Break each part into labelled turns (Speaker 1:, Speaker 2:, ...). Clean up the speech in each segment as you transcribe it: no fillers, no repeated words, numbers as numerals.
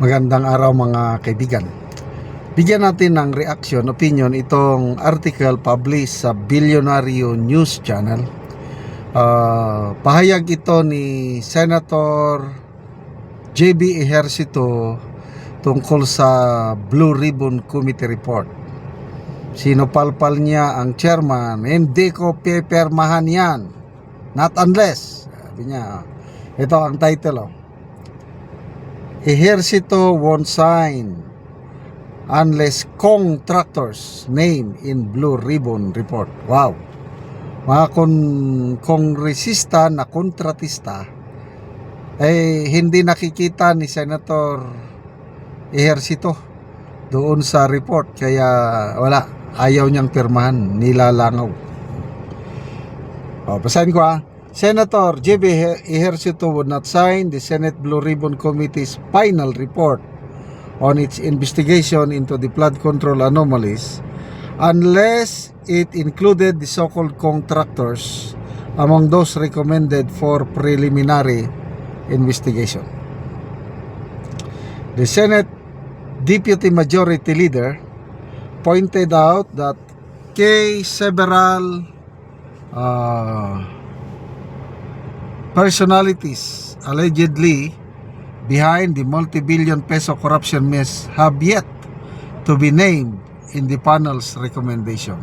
Speaker 1: Magandang araw mga kaibigan. Bigyan natin ng reaction, opinion itong article published sa Bilyonaryo News Channel. Pahayag ito ni Senator JB Ejercito tungkol sa Blue Ribbon Committee Report. Sinupalpal niya ang chairman, hindi ko pipirmahan yan, not unless, sabi niya. Ito ang title. Ejercito won't sign unless contractors name in Blue Ribbon Report. Wow. Mga kongresista na kontratista hindi nakikita ni Senator Ejercito doon sa report, kaya wala, ayaw niyang pirmahan, nilalangaw. Basahin ko Senator JB Ejercito would not sign the Senate Blue Ribbon Committee's final report on its investigation into the flood control anomalies unless it included the so-called contractors among those recommended for preliminary investigation. The Senate Deputy Majority Leader pointed out that several personalities allegedly behind the multi-billion peso corruption mess have yet to be named in the panel's recommendation.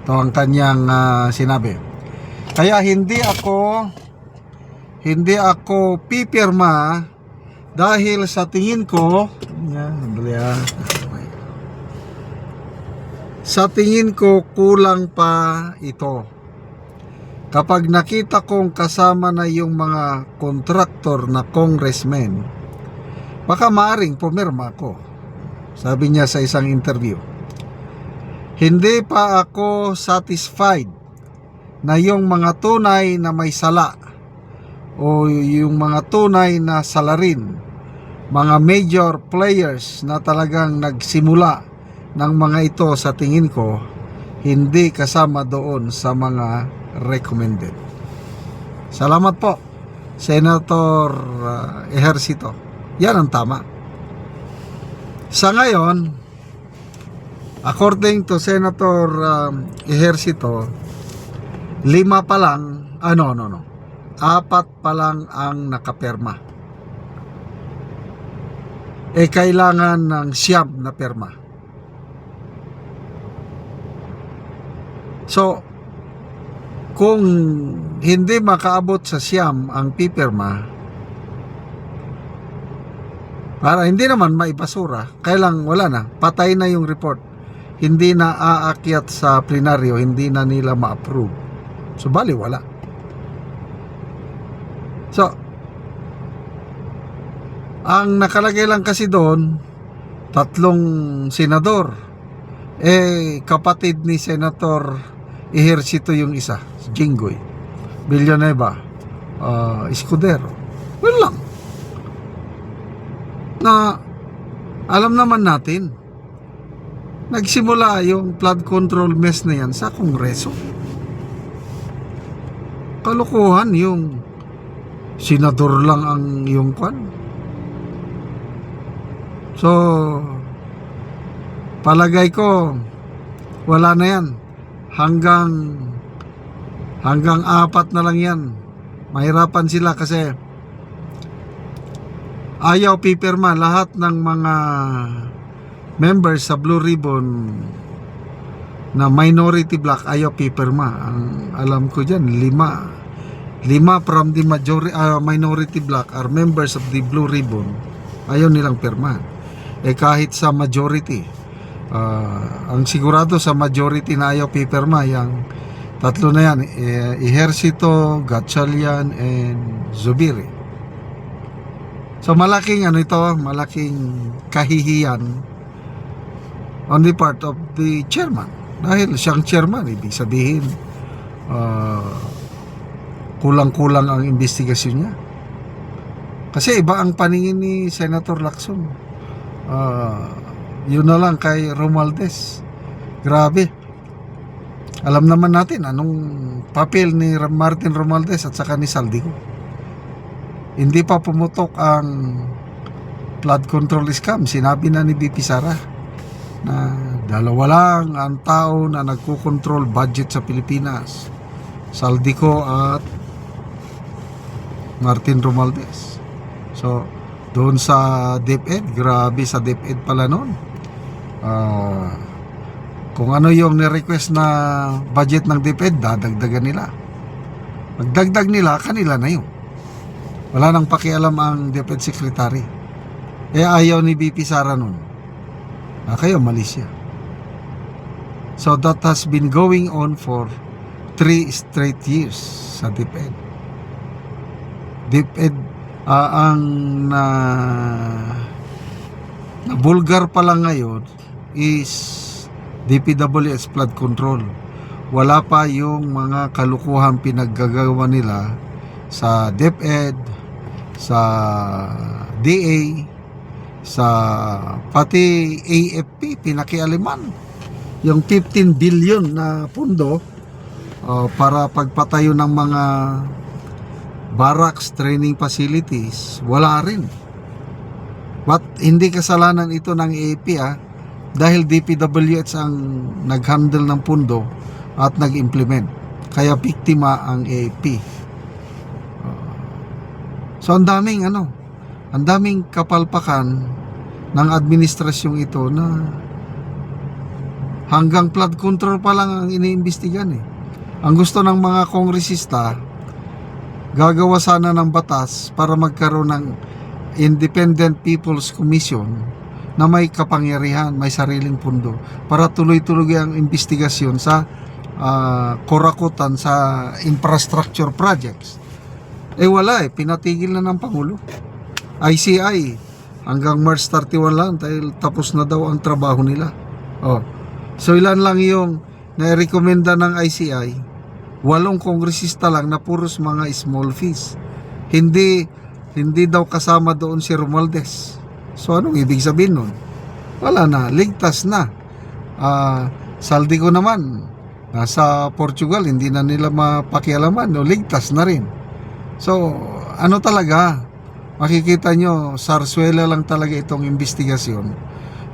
Speaker 1: Ito ang kanyang sinabi. Kaya hindi ako pipirma dahil sa tingin ko kulang pa ito. Kapag nakita kong kasama na yung mga kontraktor na congressmen, baka maaring pumirma ako, sabi niya sa isang interview. Hindi pa ako satisfied na yung mga tunay na may sala o yung mga tunay na salarin, mga major players na talagang nagsimula ng mga ito, sa tingin ko hindi kasama doon sa mga recommended. Salamat po, Senator Ejercito. Yan ang tama. Sa ngayon, according to Senator Ejercito, 5 pa lang, 4 pa lang ang nakapirma. Kailangan ng 9 na pirma. So, kung hindi makaabot sa 9 ang pipirma, para hindi naman maibasura, kailang wala na, patay na yung report, hindi na aakyat sa plenaryo, hindi na nila ma-approve, so bali wala. So ang nakalagay lang kasi doon 3 senador, kapatid ni Senator Ejercito yung isa, si Jinggoy Villanueva, Escudero. Well lang na alam naman natin, nagsimula yung flood control mess na yan sa Kongreso. Kalukuhan, yung senador lang ang yung kwan. So palagay ko wala na yan, hanggang 4 na lang yan. Mahirapan sila kasi ayaw pipirma lahat ng mga members sa Blue Ribbon na minority block, ayaw pipirma. Ang alam ko dyan, 5 from the minority block are members of the Blue Ribbon, ayaw nilang pirma. Kahit sa majority, ang sigurado sa majority na ayaw pipirma, yung 3 na yan, Ejercito, Gatchalian, and Zubiri. So malaking malaking kahihiyan on the part of the chairman, dahil siyang chairman, ibig sabihin kulang-kulang ang investigasyon niya. Kasi iba ang paningin ni Senator Lacson. Yun na lang kay Romualdez, grabe. Alam naman natin anong papel ni Martin Romualdez at saka ni Saldico. Hindi pa pumutok ang flood control scam. Sinabi na ni BP Sara na dalawa lang ang tao na nagko-control budget sa Pilipinas, Saldico at Martin Romualdez. So doon sa DepEd, grabe sa DepEd pala noon. Kung ano yung ni-request na budget ng DepEd, dadagdagan nila. Pagdagdag nila, kanila na yun. Wala nang pakialam ang DepEd Secretary. Ayaw ni BP Sara nun. Kayo, mali siya. So that has been going on for 3 straight years sa DepEd. DepEd ang na bulgar pa lang ngayon is DPWH flood control. Wala pa yung mga kalukuhan pinaggagawa nila sa DepEd, sa DA, sa pati AFP pinakialiman. Yung 15 billion na pundo para pagpatayo ng mga barracks, training facilities, wala rin. But hindi kasalanan ito ng AFP dahil DPWH ang nag-handle ng pundo at nag-implement. Kaya biktima ang AFP. So ang daming kapalpakan ng administrasyong ito na hanggang flood control pa lang ang iniimbestigan Ang gusto ng mga kongresista, gagawa sana ng batas para magkaroon ng Independent People's Commission na may kapangyarihan, may sariling pundo para tuloy-tuloy ang investigasyon sa korakutan sa infrastructure projects. Wala pinatigil na ng Pangulo. ICI hanggang March 31 lang dahil tapos na daw ang trabaho nila. So ilan lang yung nairekomenda ng ICI? 8 kongresista lang na puros mga small fees. Hindi daw kasama doon si Romualdez. So anong ibig sabihin nun? Wala na, ligtas na. Saldico naman nasa Portugal, hindi na nila mapakialaman, ligtas na rin. So ano talaga, makikita nyo, sarswela lang talaga itong investigasyon.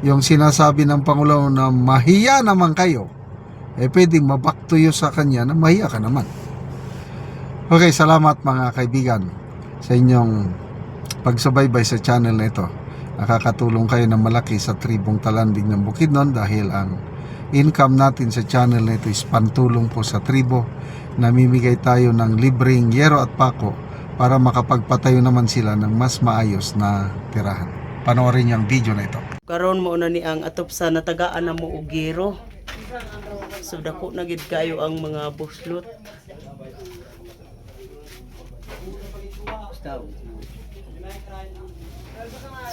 Speaker 1: Yung sinasabi ng Pangulo na mahiya naman kayo, pwedeng maback to you sa kanya na mahiya ka naman. Okay, salamat mga kaibigan sa inyong pagsubaybay sa channel na ito. Nakakatulong kayo ng malaki sa tribong Talanding ng Bukidnon dahil ang income natin sa channel na ito is pantulong po sa tribo. Namimigay tayo ng libreng yero at pako para makapagpatayo naman sila ng mas maayos na tirahan. Panoorin yung video na ito.
Speaker 2: Karon mo na ni ang atop sa natagaan na mo og gero. So dako na gid kayo ang mga buslot.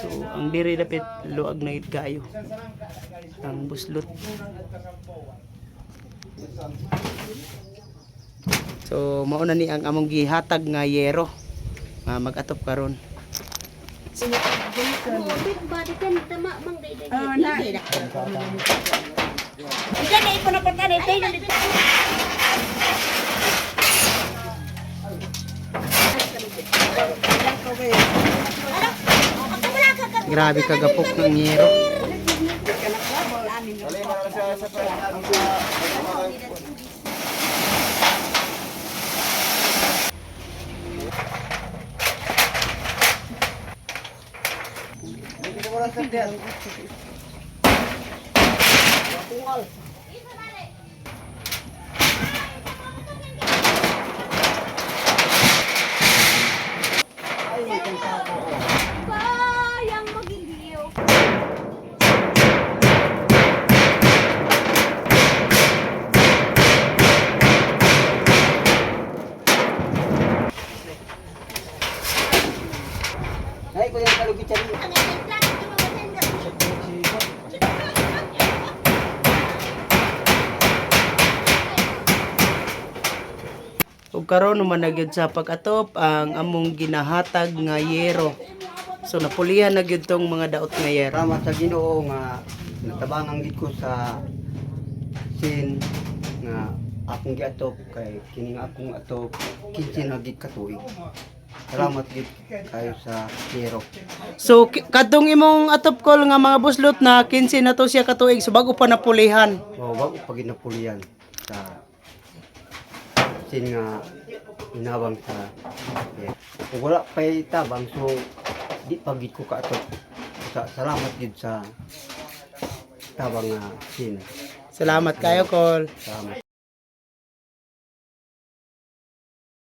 Speaker 2: So ang diri dapat luag na gid kayo ang buslot. So mao na ni ang among gihatag nga yero nga mag-atop karon. Grabe kagapok ng yero.
Speaker 3: Bayang magiliw.
Speaker 2: Ay ko yang kalau bicara. Ug karon naman na gyud sa pag-atop ang among ginahatag nga yero. So napulihan na gyud tong mga daot nga yero.
Speaker 4: Salamat sa Ginoo nga natabangan gid ko sa sin nga akong giatop kay kining akong atop 15 na gid ka tuig. salamat gid kayo sa Yero.
Speaker 2: So kadtong imong atop call nga mga buslot na 15 na to siya katuig so bago pa napulihan.
Speaker 4: O wag pag napulian sa sin nga inawang sa yeah. Kung wala pa'y tabang so di pagid ko kaatop. Salamat gid sa tabang nga sin.
Speaker 2: Salamat kayo call.
Speaker 4: Salamat.